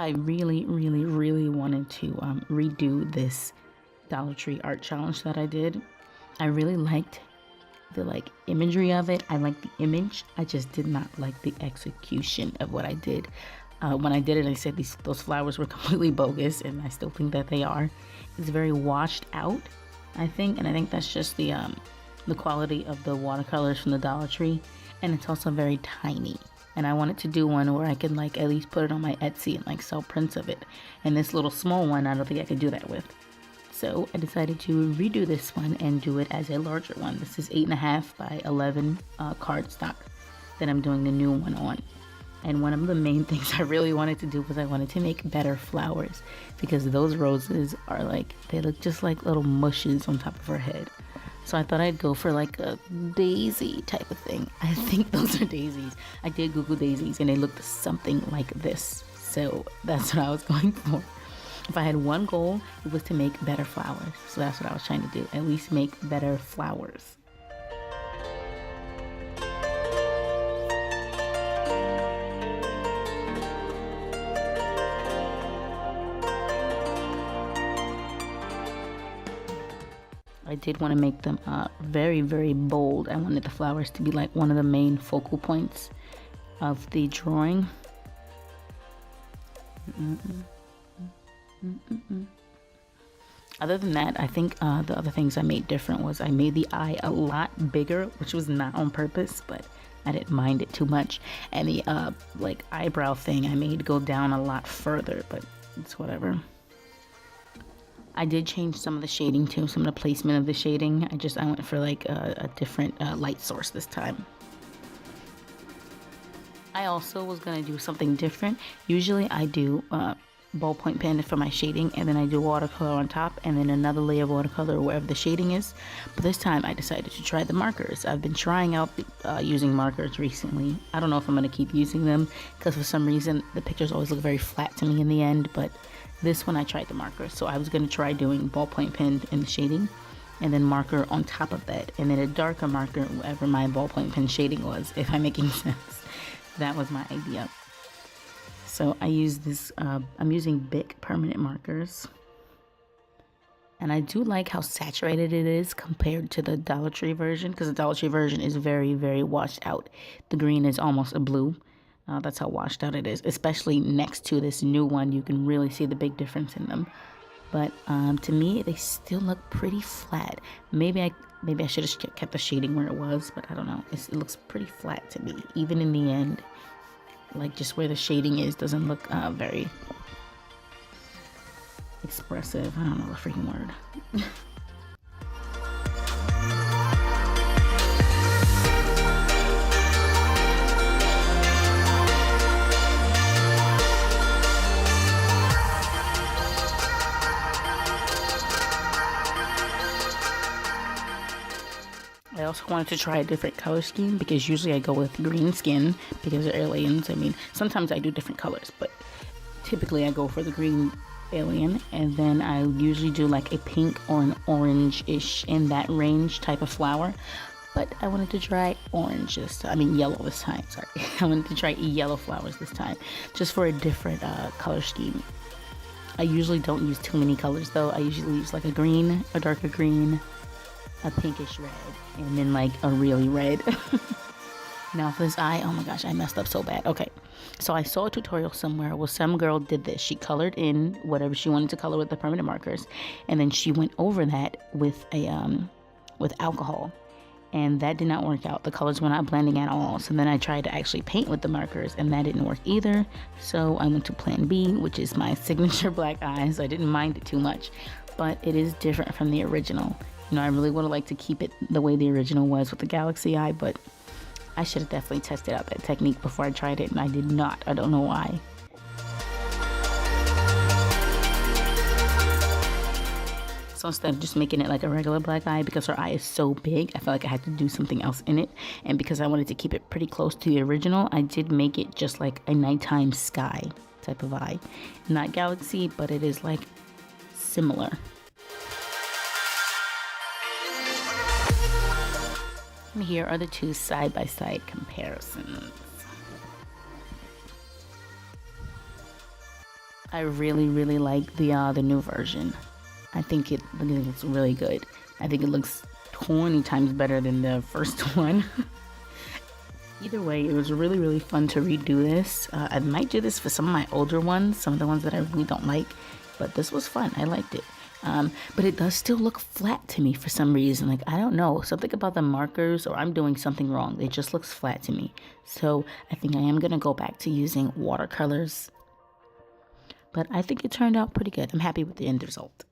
I really, really, really wanted to redo this Dollar Tree art challenge that I did. I really liked the imagery of it. I liked the image. I just did not like the execution of what I did. When I did it, I said those flowers were completely bogus, and I still think that they are. It's very washed out, I think, and I think that's just the quality of the watercolors from the Dollar Tree, and it's also very tiny. And I wanted to do one where I could at least put it on my Etsy and sell prints of it. And this little small one, I don't think I could do that with. So I decided to redo this one and do it as a larger one. This is 8.5 by 11 cardstock that I'm doing the new one on. And one of the main things I really wanted to do was I wanted to make better flowers, because those roses are they look just like little mushes on top of her head. So I thought I'd go for a daisy type of thing. I think those are daisies. I did Google daisies and they looked something like this. So that's what I was going for. If I had one goal, it was to make better flowers. So that's what I was trying to do, at least make better flowers. I did want to make them very, very bold. I wanted the flowers to be one of the main focal points of the drawing. Other than that, I think the other things I made different was I made the eye a lot bigger, which was not on purpose, but I didn't mind it too much. And the eyebrow thing I made go down a lot further, but it's whatever. I did change some of the shading too, some of the placement of the shading. I went for a different light source this time. I also was gonna do something different. Usually I do ballpoint pen for my shading, and then I do watercolor on top, and then another layer of watercolor wherever the shading is. But this time I decided to try the markers. I've been trying out using markers recently. I don't know if I'm gonna keep using them, because for some reason the pictures always look very flat to me in the end, but this one I tried the marker. So I was going to try doing ballpoint pen in the shading, and then marker on top of that, and then a darker marker wherever my ballpoint pen shading was, if I'm making sense. That was my idea. So I use this, I'm using Bic permanent markers. And I do like how saturated it is compared to the Dollar Tree version, because the Dollar Tree version is very, very washed out. The green is almost a blue. That's how washed out it is, especially next to this new one. You can really see the big difference in them. But to me, they still look pretty flat. Maybe I should have kept the shading where it was, but I don't know. It looks pretty flat to me, even in the end. Just where the shading is doesn't look very expressive. I don't know the freaking word. I also wanted to try a different color scheme, because usually I go with green skin because they're aliens. I mean, sometimes I do different colors, but typically I go for the green alien, and then I usually do a pink or an orange-ish, in that range type of flower. But I wanted to try orange this time. I mean yellow this time, sorry. I wanted to try yellow flowers this time, just for a different color scheme. I usually don't use too many colors though. I usually use a green, a darker green, a pinkish red, and then a really red. Now for this eye, oh my gosh, I messed up so bad. Okay, so I saw a tutorial somewhere where some girl did this. She colored in whatever she wanted to color with the permanent markers, and then she went over that with with alcohol, and that did not work out. The colors were not blending at all. So then I tried to actually paint with the markers, and that didn't work either. So I went to plan B, which is my signature black eye, so I didn't mind it too much, but it is different from the original. I really would have liked to keep it the way the original was with the galaxy eye, but I should have definitely tested out that technique before I tried it, and I did not. I don't know why. So instead of just making it like a regular black eye, because her eye is so big, I felt like I had to do something else in it. And because I wanted to keep it pretty close to the original, I did make it just like a nighttime sky type of eye. Not galaxy, but it is similar. And here are the two side-by-side comparisons. I really like the new version. I think it looks really good. I think it looks 20 times better than the first one. Either way, it was really fun to redo this. I might do this for some of my older ones, some of the ones that I really don't like, but this was fun. I liked it. But it does still look flat to me for some reason. Like, I don't know, something about the markers, or I'm doing something wrong. It just looks flat to me. So I think I am gonna go back to using watercolors. But I think it turned out pretty good. I'm happy with the end result.